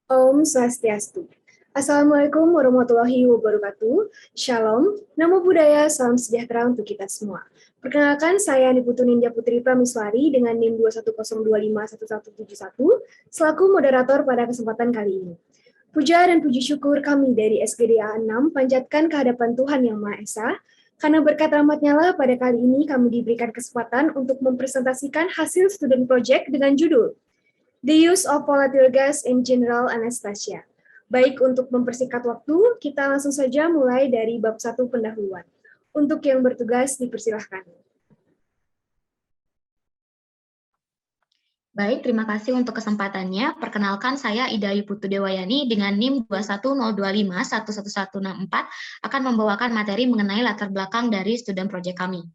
Om Swastiastu. Assalamualaikum warahmatullahi wabarakatuh. Shalom, namo buddhaya, salam sejahtera untuk kita semua. Perkenalkan, saya Niputu Nindya Putri Prameswari dengan NIM 210251171 selaku moderator pada kesempatan kali ini. Puja dan puji syukur kami dari SGDA 6 panjatkan kehadapan Tuhan Yang Maha Esa, karena berkat rahmat-Nya lah pada kali ini kami diberikan kesempatan untuk mempresentasikan hasil student project dengan judul The Use of Volatile Gas in General Anesthesia. Baik, untuk mempersingkat waktu, kita langsung saja mulai dari bab 1 pendahuluan. Untuk yang bertugas, dipersilahkan. Baik, terima kasih untuk kesempatannya. Perkenalkan, saya Ida Putu Dewayani dengan NIM 21025111164 akan membawakan materi mengenai latar belakang dari student project kami.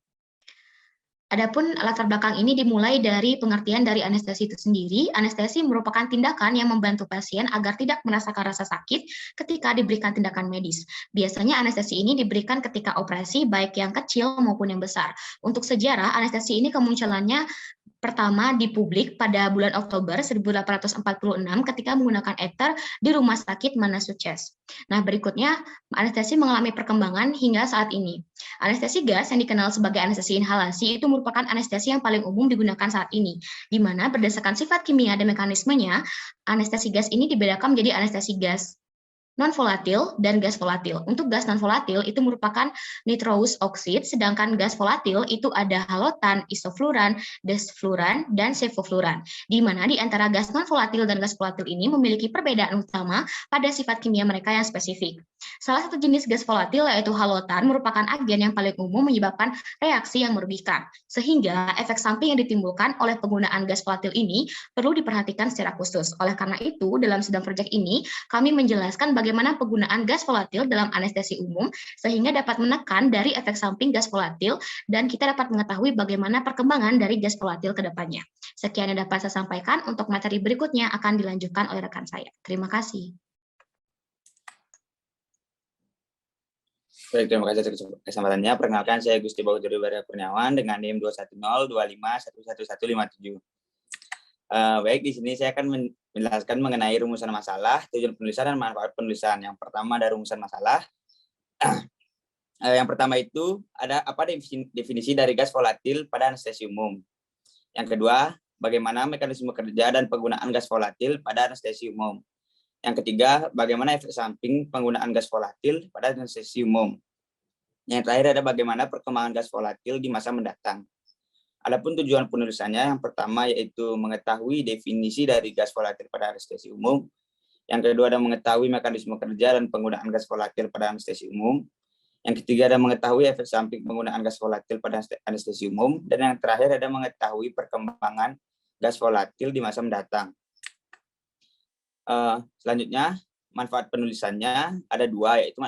Adapun latar belakang ini dimulai dari pengertian dari anestesi itu sendiri. Anestesi merupakan tindakan yang membantu pasien agar tidak merasakan rasa sakit ketika diberikan tindakan medis. Biasanya anestesi ini diberikan ketika operasi, baik yang kecil maupun yang besar. Untuk sejarah, anestesi ini kemunculannya pertama di publik pada bulan Oktober 1846 ketika menggunakan ether di Rumah Sakit Massachusetts. Nah, berikutnya anestesi mengalami perkembangan hingga saat ini. Anestesi gas yang dikenal sebagai anestesi inhalasi itu merupakan anestesi yang paling umum digunakan saat ini, di mana berdasarkan sifat kimia dan mekanismenya, anestesi gas ini dibedakan menjadi anestesi gas non-volatil dan gas volatil. Untuk gas non-volatil itu merupakan nitrous oxide, sedangkan gas volatil itu ada halotan, isofluran, desfluran, dan sevofluran. Di mana di antara gas non-volatil dan gas volatil ini memiliki perbedaan utama pada sifat kimia mereka yang spesifik. Salah satu jenis gas volatil yaitu halotan merupakan agen yang paling umum menyebabkan reaksi yang merugikan, sehingga efek samping yang ditimbulkan oleh penggunaan gas volatil ini perlu diperhatikan secara khusus. Oleh karena itu, dalam sedang proyek ini, kami menjelaskan bagaimana penggunaan gas volatil dalam anestesi umum sehingga dapat menekan dari efek samping gas volatil dan kita dapat mengetahui bagaimana perkembangan dari gas volatil ke depannya. Sekian yang dapat saya sampaikan. Untuk materi berikutnya akan dilanjutkan oleh rekan saya. Terima kasih. Baik, terima kasih atas kesempatannya. Perkenalkan, saya Gusti Baudiri Bara Kurniawan dengan NIM 21025111157. Baik, di sini saya akan menjelaskan mengenai rumusan masalah, tujuan penulisan, dan manfaat penulisan. Yang pertama ada rumusan masalah. Yang pertama itu ada apa definisi dari gas volatil pada anestesi umum. Yang kedua, bagaimana mekanisme kerja dan penggunaan gas volatil pada anestesi umum. Yang ketiga, bagaimana efek samping penggunaan gas volatil pada anestesi umum. Yang terakhir ada bagaimana perkembangan gas volatil di masa mendatang. Adapun tujuan penulisannya, yang pertama yaitu mengetahui definisi dari gas volatil pada anestesi umum. Yang kedua ada mengetahui mekanisme kerja dan penggunaan gas volatil pada anestesi umum. Yang ketiga ada mengetahui efek samping penggunaan gas volatil pada anestesi umum. Dan yang terakhir ada mengetahui perkembangan gas volatil di masa mendatang. Selanjutnya, manfaat penulisannya ada dua, yaitu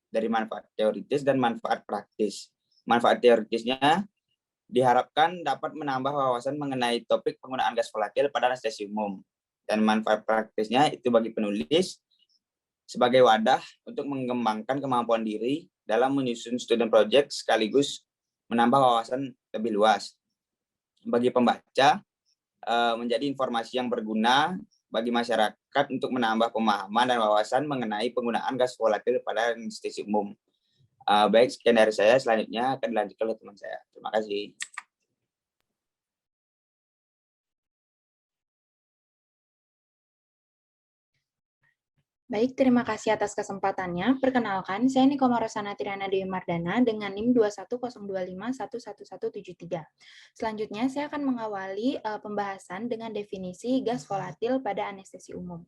dari manfaat teoritis dan manfaat praktis. Manfaat teoritisnya diharapkan dapat menambah wawasan mengenai topik penggunaan gas volatil pada anestesi umum. Dan manfaat praktisnya itu bagi penulis sebagai wadah untuk mengembangkan kemampuan diri dalam menyusun student project sekaligus menambah wawasan lebih luas. Bagi pembaca, menjadi informasi yang berguna bagi masyarakat untuk menambah pemahaman dan wawasan mengenai penggunaan gas volatil pada anestesi umum. Baik, sekian dari saya. Selanjutnya akan dilanjutkan oleh teman saya. Terima kasih. Baik, terima kasih atas kesempatannya. Perkenalkan, saya Niko Marosana Triana Dewi Mardana dengan NIM 21025111173. Selanjutnya, saya akan mengawali pembahasan dengan definisi gas volatil pada anestesi umum.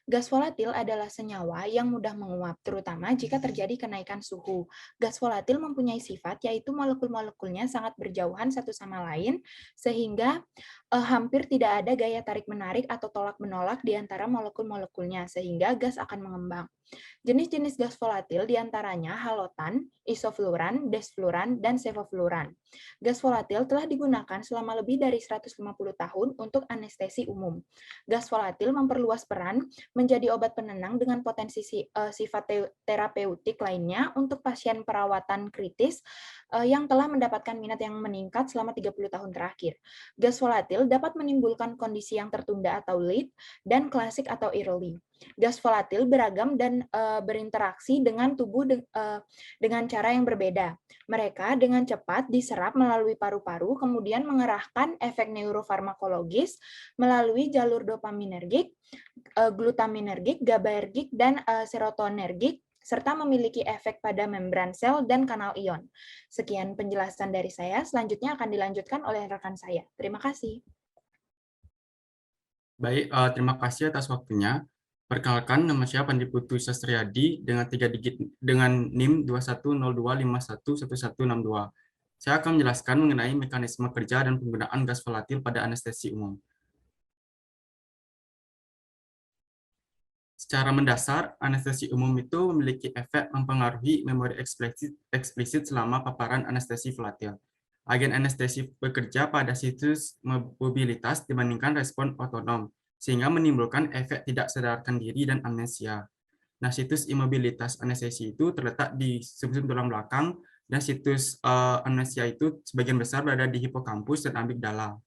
Gas volatil adalah senyawa yang mudah menguap, terutama jika terjadi kenaikan suhu. Gas volatil mempunyai sifat yaitu molekul-molekulnya sangat berjauhan satu sama lain, sehingga hampir tidak ada gaya tarik-menarik atau tolak-menolak di antara molekul-molekulnya, sehingga gas akan mengembang. Jenis-jenis gas volatil diantaranya halotan, isofluoran, desfluoran, dan sevofluoran. Gas volatil telah digunakan selama lebih dari 150 tahun untuk anestesi umum. Gas volatil memperluas peran menjadi obat penenang dengan potensi sifat terapeutik lainnya untuk pasien perawatan kritis yang telah mendapatkan minat yang meningkat selama 30 tahun terakhir. Gas volatil dapat menimbulkan kondisi yang tertunda atau late dan klasik atau early. Gas volatil beragam dan berinteraksi dengan tubuh dengan cara yang berbeda. Mereka dengan cepat diserap melalui paru-paru, kemudian mengerahkan efek neurofarmakologis melalui jalur dopaminergik, glutaminergik, GABAergik, dan serotonergik, serta memiliki efek pada membran sel dan kanal ion. Sekian penjelasan dari saya, selanjutnya akan dilanjutkan oleh rekan saya. Terima kasih. Baik, terima kasih atas waktunya. Perkenalkan, nama saya Pandi Putu Sastriadi dengan 3 digit dengan NIM 2102511162. Saya akan menjelaskan mengenai mekanisme kerja dan penggunaan gas volatil pada anestesi umum. Secara mendasar, anestesi umum itu memiliki efek mempengaruhi memori eksplisit selama paparan anestesi volatil. Agen anestesi bekerja pada situs mobilitas dibandingkan respon otonom, sehingga menimbulkan efek tidak sadarkan diri dan amnesia. Nah, situs imobilitas anestesi itu terletak di sumsum tulang belakang, dan situs amnesia itu sebagian besar berada di hipokampus dan amigdala.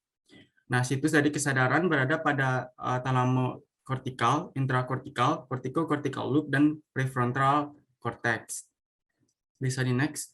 Nah, situs dari kesadaran berada pada thalamokortikal, intrakortikal, kortiko-kortikal loop, dan prefrontal cortex. Bisa di next.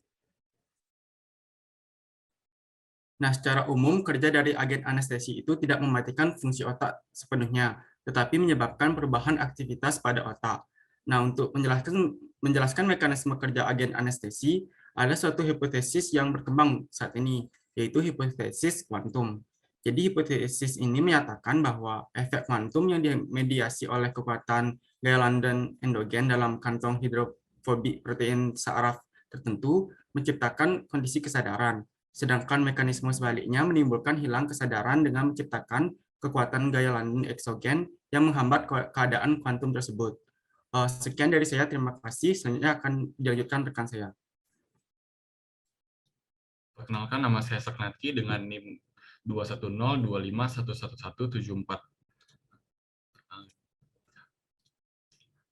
Nah, secara umum, kerja dari agen anestesi itu tidak mematikan fungsi otak sepenuhnya, tetapi menyebabkan perubahan aktivitas pada otak. Nah, untuk menjelaskan mekanisme kerja agen anestesi, ada suatu hipotesis yang berkembang saat ini, yaitu hipotesis kuantum. Jadi, hipotesis ini menyatakan bahwa efek kuantum yang dimediasi oleh kekuatan gaya London endogen dalam kantong hidrofobik protein saraf tertentu menciptakan kondisi kesadaran. Sedangkan mekanisme sebaliknya menimbulkan hilang kesadaran dengan menciptakan kekuatan gaya London eksogen yang menghambat keadaan kuantum tersebut. Sekian dari saya, terima kasih. Selanjutnya akan dilanjutkan rekan saya. Perkenalkan, nama saya Saknati dengan NIM 21025111174.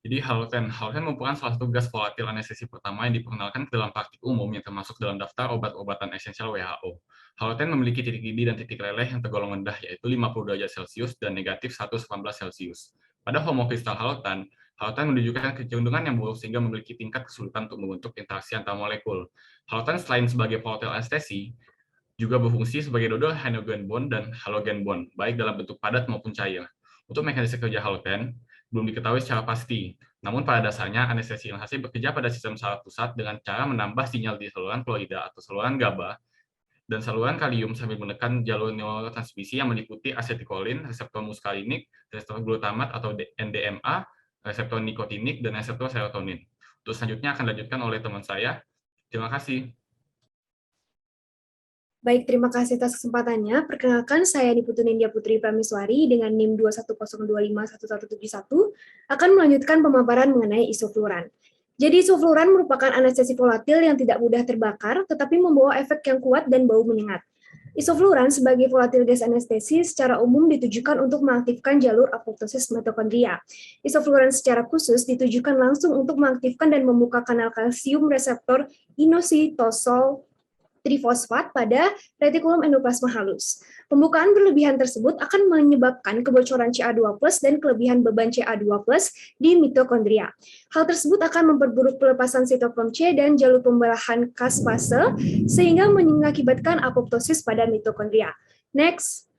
Jadi halogen merupakan salah satu gas volatil anestesi pertama yang diperkenalkan ke dalam praktik umum yang termasuk dalam daftar obat-obatan esensial WHO. Halogen memiliki titik didih dan titik leleh yang tergolong rendah, yaitu 50 derajat Celcius dan negatif 118 Celcius. Pada homokristal halogen menunjukkan kecenderungan yang buruk sehingga memiliki tingkat kesulitan untuk membentuk interaksi antar molekul. Halogen selain sebagai volatil anestesi, juga berfungsi sebagai dodol hydrogen bond dan halogen bond, baik dalam bentuk padat maupun cair. Untuk mekanisme kerja halogen, belum diketahui secara pasti. Namun pada dasarnya anestesi inhalasi bekerja pada sistem saraf pusat dengan cara menambah sinyal di saluran kloida atau saluran GABA dan saluran kalium sambil menekan jalur neurotransmisi yang meliputi asetilkolin, reseptor muskalinik, reseptor glutamat atau NDMA, reseptor nikotinik, dan reseptor serotonin. Untuk selanjutnya akan dilanjutkan oleh teman saya. Terima kasih. Baik, terima kasih atas kesempatannya. Perkenalkan, saya Niputu Nindya Putri Prameswari dengan NIM 210251171 akan melanjutkan pemaparan mengenai isofluoran. Jadi isofluoran merupakan anestesi volatil yang tidak mudah terbakar, tetapi membawa efek yang kuat dan bau menyengat. Isofluoran sebagai volatil gas anestesi secara umum ditujukan untuk mengaktifkan jalur apoptosis mitokondria. Isofluoran secara khusus ditujukan langsung untuk mengaktifkan dan membuka kanal kalsium reseptor inositosol trifosfat pada retikulum endoplasma halus. Pembukaan berlebihan tersebut akan menyebabkan kebocoran CA2+ dan kelebihan beban CA2+ di mitokondria. Hal tersebut akan memperburuk pelepasan sitokrom C dan jalur pembelahan caspase sehingga mengakibatkan apoptosis pada mitokondria. Next.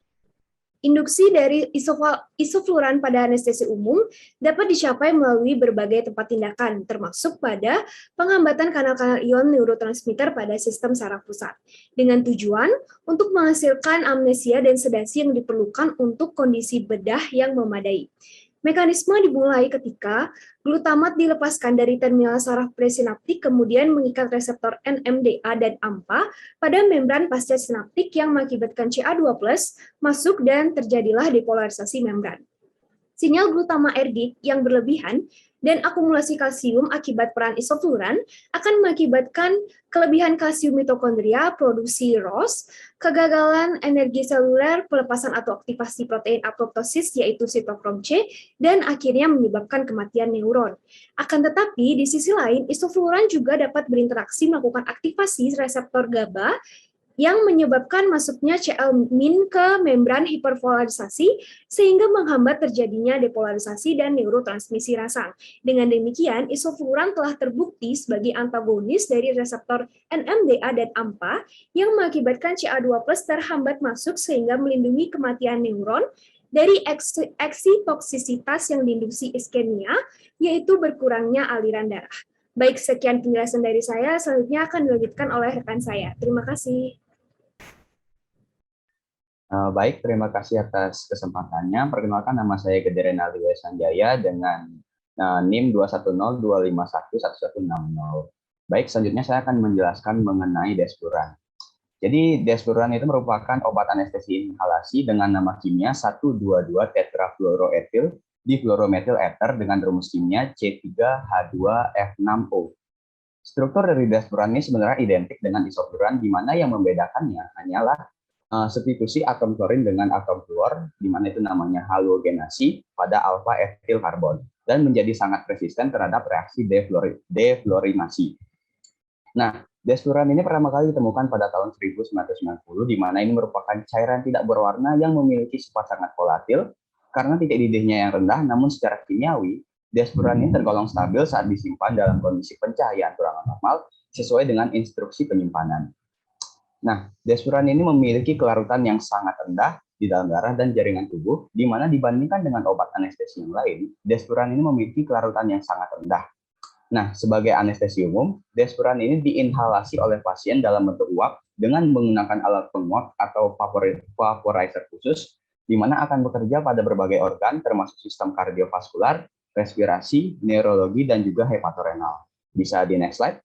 Induksi dari isofluoran pada anestesi umum dapat dicapai melalui berbagai tempat tindakan, termasuk pada penghambatan kanal-kanal ion neurotransmitter pada sistem saraf pusat, dengan tujuan untuk menghasilkan amnesia dan sedasi yang diperlukan untuk kondisi bedah yang memadai. Mekanisme dimulai ketika glutamat dilepaskan dari terminal saraf presinaptik kemudian mengikat reseptor NMDA dan AMPA pada membran pasca sinaptik yang mengakibatkan CA2+ masuk dan terjadilah depolarisasi membran. Sinyal glutama-ergik yang berlebihan dan akumulasi kalsium akibat peran isofluran akan mengakibatkan kelebihan kalsium mitokondria, produksi ROS, kegagalan energi seluler, pelepasan atau aktivasi protein apoptosis yaitu sitokrom C, dan akhirnya menyebabkan kematian neuron. Akan tetapi, di sisi lain, isofluran juga dapat berinteraksi melakukan aktivasi reseptor GABA yang menyebabkan masuknya Cl- ke membran hiperpolarisasi sehingga menghambat terjadinya depolarisasi dan neurotransmisi rangsang. Dengan demikian, isofluran telah terbukti sebagai antagonis dari reseptor NMDA dan AMPA yang mengakibatkan Ca2+ terhambat masuk sehingga melindungi kematian neuron dari eksitoksisitas yang diinduksi iskemia, yaitu berkurangnya aliran darah. Baik, sekian penjelasan dari saya. Selanjutnya akan dilanjutkan oleh rekan saya. Terima kasih. Baik, terima kasih atas kesempatannya. Perkenalkan, nama saya Gede Renaldi Sanjaya dengan NIM 21025111160. Baik, selanjutnya saya akan menjelaskan mengenai desfluran. Jadi desfluran itu merupakan obat anestesi inhalasi dengan nama kimia 1,2,2-tetrafluoroetil difluorometil ether dengan rumus kimia C3H2F6O. Struktur dari desfluran ini sebenarnya identik dengan isofluran, di mana yang membedakannya hanyalah substitusi atom klorin dengan atom fluor, di mana itu namanya halogenasi pada alfa etil karbon, dan menjadi sangat resisten terhadap reaksi defluorinasi. Nah, desfluran ini pertama kali ditemukan pada tahun 1990, di mana ini merupakan cairan tidak berwarna yang memiliki sifat sangat volatil karena titik didihnya yang rendah, namun secara kimiawi, desfluran ini tergolong stabil saat disimpan dalam kondisi pencahayaan ruangan normal sesuai dengan instruksi penyimpanan. Nah, desfluran ini memiliki kelarutan yang sangat rendah di dalam darah dan jaringan tubuh, di mana dibandingkan dengan obat anestesi yang lain, desfluran ini memiliki kelarutan yang sangat rendah. Nah, sebagai anestesi umum, desfluran ini diinhalasi oleh pasien dalam bentuk uap dengan menggunakan alat penguap atau vaporizer khusus, di mana akan bekerja pada berbagai organ, termasuk sistem kardiovaskular, respirasi, neurologi, dan juga hepatorenal. Bisa di next slide.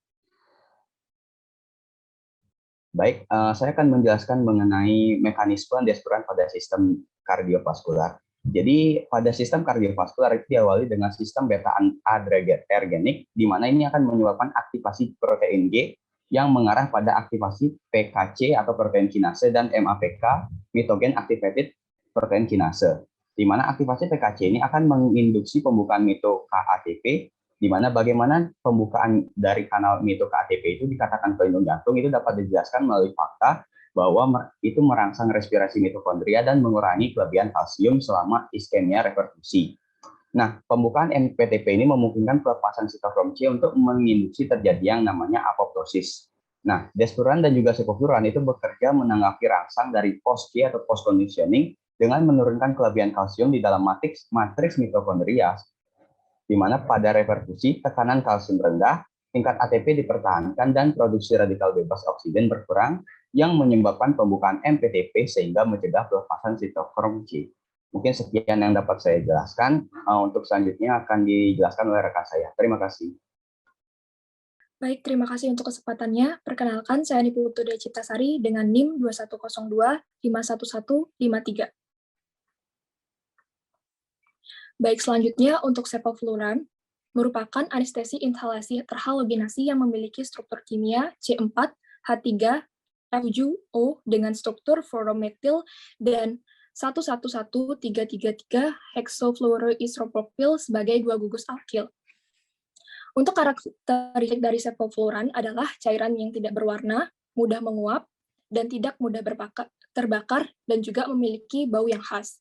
Baik, saya akan menjelaskan mengenai mekanisme desfluran pada sistem kardiovaskular. Jadi, pada sistem kardiovaskular itu diawali dengan sistem beta-adrenergenik, di mana ini akan menyebabkan aktivasi protein G yang mengarah pada aktivasi PKC atau protein kinase dan MAPK, mitogen activated protein kinase. Di mana aktivasi PKC ini akan menginduksi pembukaan mito KATP, di mana bagaimana pembukaan dari kanal mito KATP itu dikatakan pelindung jantung itu dapat dijelaskan melalui fakta bahwa itu merangsang respirasi mitokondria dan mengurangi kelebihan kalsium selama iskemia reperfusi. Nah, pembukaan MPTP ini memungkinkan pelepasan sitokrom C untuk menginduksi terjadi yang namanya apoptosis. Nah, desfluran dan juga sevofluran itu bekerja menanggapi rangsang dari post C atau post conditioning dengan menurunkan kelebihan kalsium di dalam matriks mitokondria, di mana pada reperfusi tekanan kalsium rendah, tingkat ATP dipertahankan dan produksi radikal bebas oksigen berkurang yang menyebabkan pembukaan MPTP sehingga mencegah pelepasan sitokrom C. Mungkin sekian yang dapat saya jelaskan. Untuk selanjutnya akan dijelaskan oleh rekan saya. Terima kasih. Baik, terima kasih untuk kesempatannya. Perkenalkan, saya Niputu Dea Ciptasari dengan NIM 2102-51153. Baik, selanjutnya untuk sevofluran merupakan anestesi inhalasi terhalogenasi yang memiliki struktur kimia C4H3F7O dengan struktur fluorometil dan 1,1,3,3,3 hexafluoroisopropyl sebagai dua gugus alkil. Untuk karakteristik dari sevofluran adalah cairan yang tidak berwarna, mudah menguap, dan tidak mudah terbakar, dan juga memiliki bau yang khas.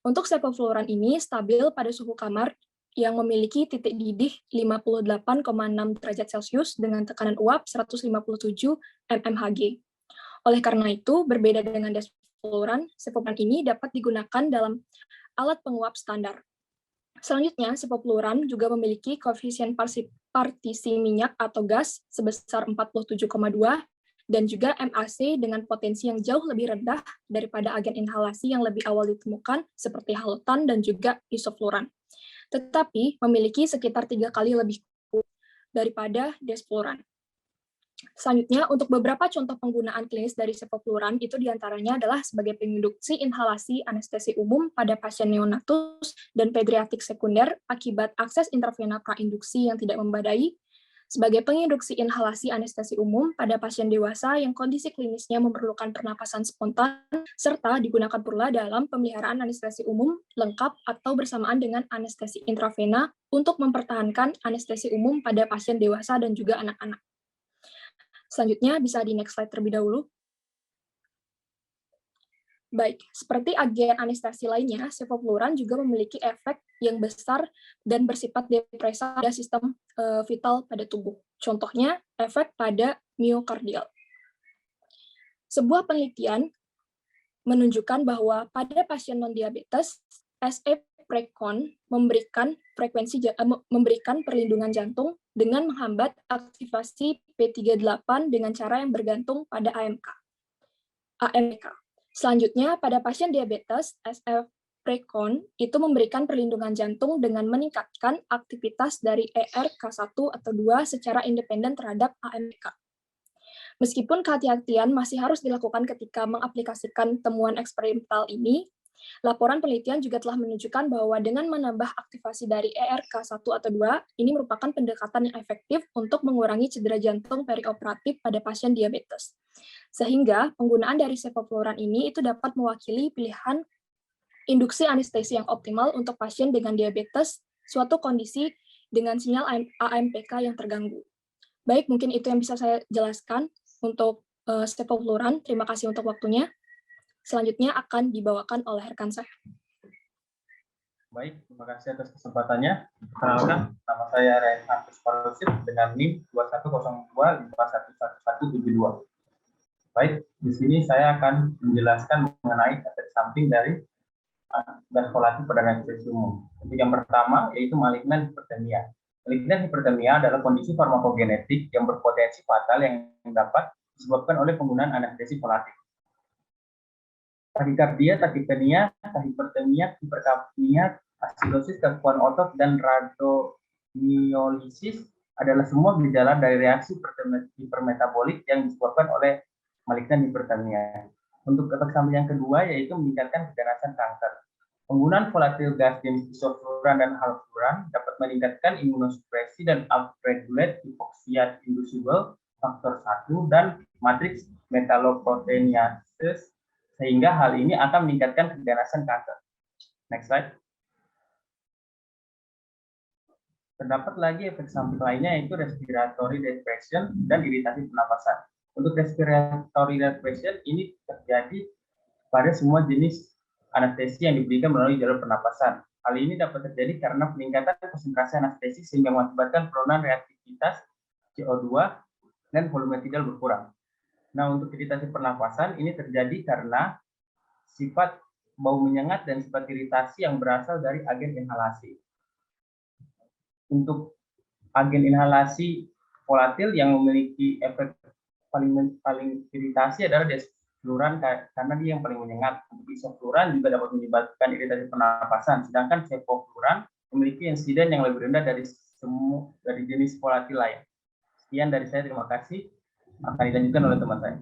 Untuk sevofluran ini stabil pada suhu kamar yang memiliki titik didih 58,6 derajat Celcius dengan tekanan uap 157 mmHg. Oleh karena itu, berbeda dengan desfluran, sevofluran ini dapat digunakan dalam alat penguap standar. Selanjutnya, sevofluran juga memiliki koefisien partisi minyak atau gas sebesar 47,2 dan juga MAC dengan potensi yang jauh lebih rendah daripada agen inhalasi yang lebih awal ditemukan seperti halotan dan juga isofluran, tetapi memiliki sekitar 3 kali lebih kuat daripada desfluran. Selanjutnya, untuk beberapa contoh penggunaan klinis dari sevofluran itu diantaranya adalah sebagai penginduksi inhalasi anestesi umum pada pasien neonatus dan pediatrik sekunder akibat akses intravena prainduksi yang tidak memadai, sebagai penginduksi inhalasi anestesi umum pada pasien dewasa yang kondisi klinisnya memerlukan pernapasan spontan, serta digunakan pula dalam pemeliharaan anestesi umum lengkap atau bersamaan dengan anestesi intravena untuk mempertahankan anestesi umum pada pasien dewasa dan juga anak-anak. Selanjutnya, bisa di next slide terlebih dahulu. Baik, seperti agen anestesi lainnya, sevofluran juga memiliki efek yang besar dan bersifat depresa pada sistem vital pada tubuh. Contohnya, efek pada miokardial. Sebuah penelitian menunjukkan bahwa pada pasien non-diabetes, SE-Precon memberikan perlindungan jantung dengan menghambat aktivasi P38 dengan cara yang bergantung pada AMK. Selanjutnya, pada pasien diabetes, SF-Precon itu memberikan perlindungan jantung dengan meningkatkan aktivitas dari ERK1 atau 2 secara independen terhadap AMK. Meskipun kehati-hatian masih harus dilakukan ketika mengaplikasikan temuan eksperimental ini, laporan penelitian juga telah menunjukkan bahwa dengan menambah aktivasi dari ERK1 atau 2, ini merupakan pendekatan yang efektif untuk mengurangi cedera jantung perioperatif pada pasien diabetes. Sehingga penggunaan dari sevofluran ini itu dapat mewakili pilihan induksi anestesi yang optimal untuk pasien dengan diabetes, suatu kondisi dengan sinyal AMPK yang terganggu. Baik, mungkin itu yang bisa saya jelaskan untuk sevofluran. Terima kasih untuk waktunya. Selanjutnya akan dibawakan oleh rekan saya. Baik, terima kasih atas kesempatannya. Perkenalkan, nama saya Reinhard Sparosit dengan NIM 2102511172. Baik, di sini saya akan menjelaskan mengenai efek samping dari gas volatil pada anestesi umum. Yang pertama yaitu malignan hipertermia. Malignan hipertermia adalah kondisi farmakogenetik yang berpotensi fatal yang dapat disebabkan oleh penggunaan anestesi volatil. Takikardia, takipnea, tahipertemia, hiperkapnia, asidosis, gangguan otot, dan rhabdomyolisis adalah semua gejala dari reaksi hipermetabolik yang disebabkan oleh malignan hipertermia. Untuk efek samping yang kedua yaitu meningkatkan keganasan kanker. Penggunaan volatil gas jenis isofluran dan halfluran dapat meningkatkan imunosupresi dan upregulate hipoksia inducible faktor 1 dan matriks metalloproteinases, sehingga hal ini akan meningkatkan keganasan kanker. Next slide. Terdapat lagi efek samping lainnya yaitu respiratory depression dan iritasi pernapasan. Untuk respiratory depression ini terjadi pada semua jenis anestesi yang diberikan melalui jalur pernapasan. Hal ini dapat terjadi karena peningkatan konsentrasi anestesi sehingga mengakibatkan penurunan reaktivitas CO2 dan volume tidal berkurang. Nah, untuk iritasi pernapasan ini terjadi karena sifat bau menyengat dan sifat iritasi yang berasal dari agen inhalasi. Untuk agen inhalasi volatil yang memiliki efek paling iritasi adalah desfluran karena dia yang paling menyengat. Untuk isofluran juga dapat menyebabkan iritasi pernapasan, sedangkan sevofluran memiliki insiden yang lebih rendah dari jenis volatil lain. Sekian dari saya, terima kasih. Akan dilanjutkan oleh teman saya.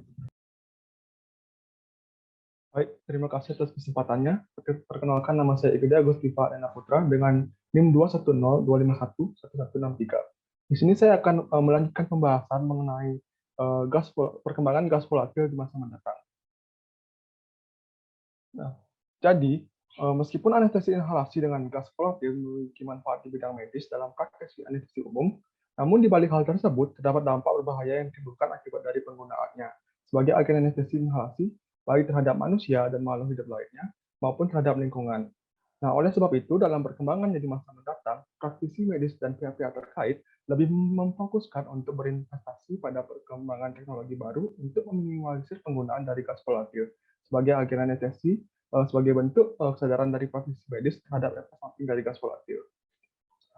Baik, terima kasih atas kesempatannya. Perkenalkan, nama saya Igede Agus Diva Rena Putra dengan NIM 210-251-1163. Di sini saya akan melanjutkan pembahasan mengenai perkembangan gas volatil di masa mendatang. Nah, jadi, meskipun anestesi inhalasi dengan gas volatil memiliki manfaat di bidang medis dalam praktek anestesi umum, namun di balik hal tersebut terdapat dampak berbahaya yang ditimbulkan akibat dari penggunaannya sebagai agen anestesi inhalasi baik terhadap manusia dan makhluk hidup lainnya maupun terhadap lingkungan. Nah, oleh sebab itu dalam perkembangannya di masa mendatang, praktisi medis dan pihak-pihak terkait lebih memfokuskan untuk berinvestasi pada perkembangan teknologi baru untuk meminimalisir penggunaan dari gas volatil sebagai agen anestesi sebagai bentuk kesadaran dari praktisi medis terhadap efek samping dari gas volatil.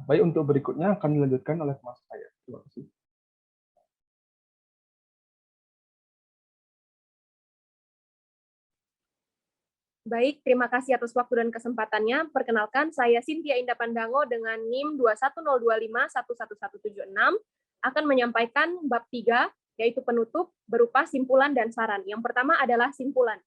Baik, untuk berikutnya akan dilanjutkan oleh teman saya. Terima kasih. Baik, terima kasih atas waktu dan kesempatannya. Perkenalkan, saya Cynthia Indah Pandango dengan NIM 210251176 akan menyampaikan bab 3 yaitu penutup berupa simpulan dan saran. Yang pertama adalah simpulan.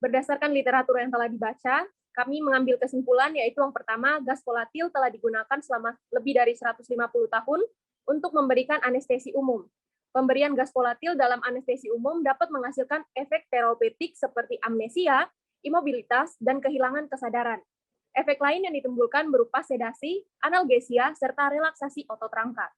Berdasarkan literatur yang telah dibaca, kami mengambil kesimpulan yaitu yang pertama, gas volatil telah digunakan selama lebih dari 150 tahun untuk memberikan anestesi umum. Pemberian gas volatil dalam anestesi umum dapat menghasilkan efek terapeutik seperti amnesia, imobilitas, dan kehilangan kesadaran. Efek lain yang ditimbulkan berupa sedasi, analgesia, serta relaksasi otot rangka.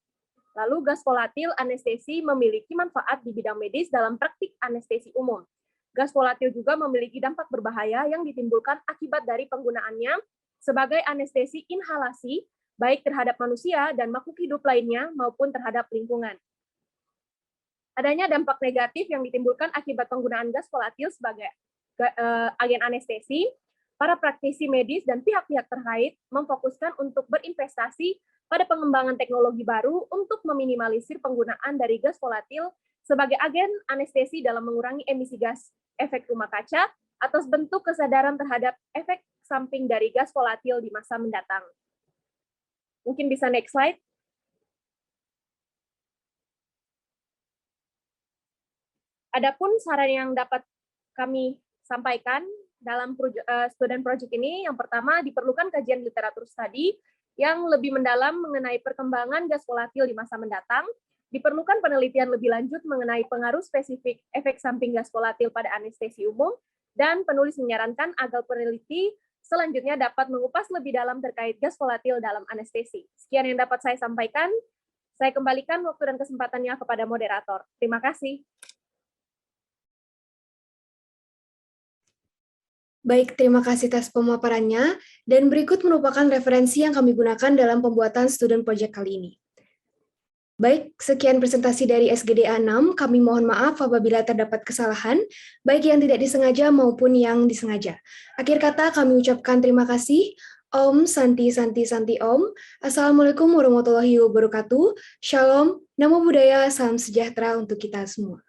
Lalu gas volatil anestesi memiliki manfaat di bidang medis dalam praktik anestesi umum. Gas volatil juga memiliki dampak berbahaya yang ditimbulkan akibat dari penggunaannya sebagai anestesi inhalasi, baik terhadap manusia dan makhluk hidup lainnya maupun terhadap lingkungan. Adanya dampak negatif yang ditimbulkan akibat penggunaan gas volatil sebagai agen anestesi, para praktisi medis dan pihak-pihak terkait memfokuskan untuk berinvestasi pada pengembangan teknologi baru untuk meminimalisir penggunaan dari gas volatil sebagai agen anestesi dalam mengurangi emisi gas efek rumah kaca atas bentuk kesadaran terhadap efek samping dari gas volatil di masa mendatang. Mungkin bisa next slide. Adapun saran yang dapat kami sampaikan dalam student project ini, yang pertama diperlukan kajian literatur studi yang lebih mendalam mengenai perkembangan gas volatil di masa mendatang, diperlukan penelitian lebih lanjut mengenai pengaruh spesifik efek samping gas volatil pada anestesi umum, dan penulis menyarankan agar peneliti selanjutnya dapat mengupas lebih dalam terkait gas volatil dalam anestesi. Sekian yang dapat saya sampaikan. Saya kembalikan waktu dan kesempatannya kepada moderator. Terima kasih. Baik, terima kasih atas pemaparannya. Dan berikut merupakan referensi yang kami gunakan dalam pembuatan student project kali ini. Baik, sekian presentasi dari SGDA 6. Kami mohon maaf apabila terdapat kesalahan, baik yang tidak disengaja maupun yang disengaja. Akhir kata kami ucapkan terima kasih. Om Santi Santi Santi Om. Assalamualaikum warahmatullahi wabarakatuh. Shalom, Namo Buddhaya, salam sejahtera untuk kita semua.